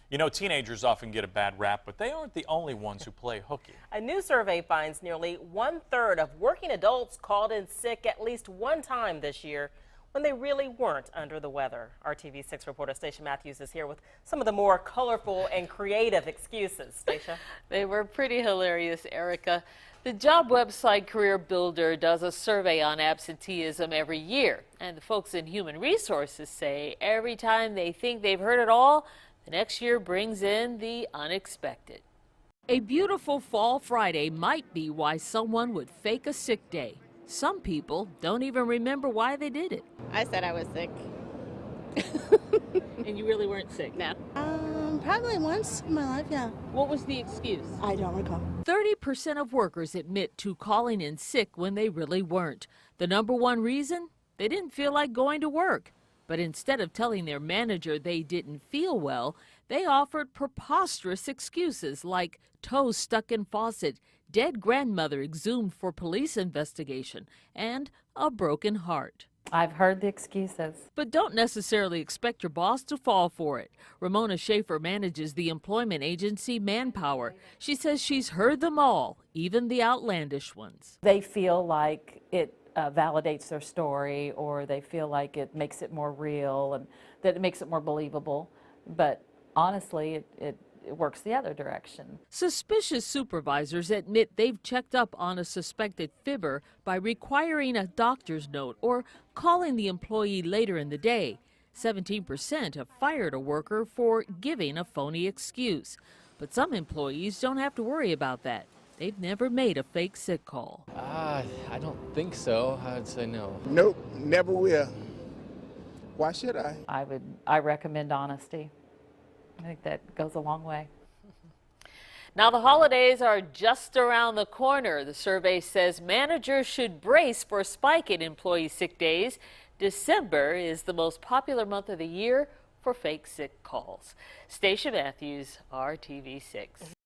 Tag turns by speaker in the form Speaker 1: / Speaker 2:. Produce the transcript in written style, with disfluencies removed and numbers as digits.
Speaker 1: You know, teenagers often get a bad rap, but they aren't the only ones who play hooky.
Speaker 2: A new survey finds nearly 1/3 of working adults called in sick at least one time this year when they really weren't under the weather. Our TV6 reporter Stacia Matthews is here with some of the more colorful and creative excuses. Stacia?
Speaker 3: They were pretty hilarious, Erica. The job website Career Builder does a survey on absenteeism every year, and the folks in Human Resources say every time they think they've heard it all, the next year brings in the unexpected.
Speaker 4: A beautiful fall Friday might be why someone would fake a sick day. Some people don't even remember why they did it.
Speaker 5: I said I was sick.
Speaker 4: And you really weren't sick?
Speaker 5: No.
Speaker 6: Probably once in my life, yeah.
Speaker 4: What was the excuse?
Speaker 6: I don't recall.
Speaker 4: 30% of workers admit to calling in sick when they really weren't. The number one reason? They didn't feel like going to work. But instead of telling their manager they didn't feel well, they offered preposterous excuses like toes stuck in faucet, dead grandmother exhumed for police investigation, and a broken heart.
Speaker 7: I've heard the excuses.
Speaker 4: But don't necessarily expect your boss to fall for it. Ramona Schaefer manages the employment agency Manpower. She says she's heard them all, even the outlandish ones.
Speaker 7: They feel like it validates their story, or they feel like it makes it more real and that it makes it more believable. But honestly, it works the other direction.
Speaker 4: Suspicious supervisors admit they've checked up on a suspected fibber by requiring a doctor's note or calling the employee later in the day. 17% have fired a worker for giving a phony excuse. But some employees don't have to worry about that. They've never made a fake sick call.
Speaker 8: I don't think so. I'd say no.
Speaker 9: Nope, never will. Why should I?
Speaker 7: I recommend honesty. I think that goes a long way.
Speaker 3: Now the holidays are just around the corner. The survey says managers should brace for a spike in employee sick days. December is the most popular month of the year for fake sick calls. Stacia Matthews, RTV6.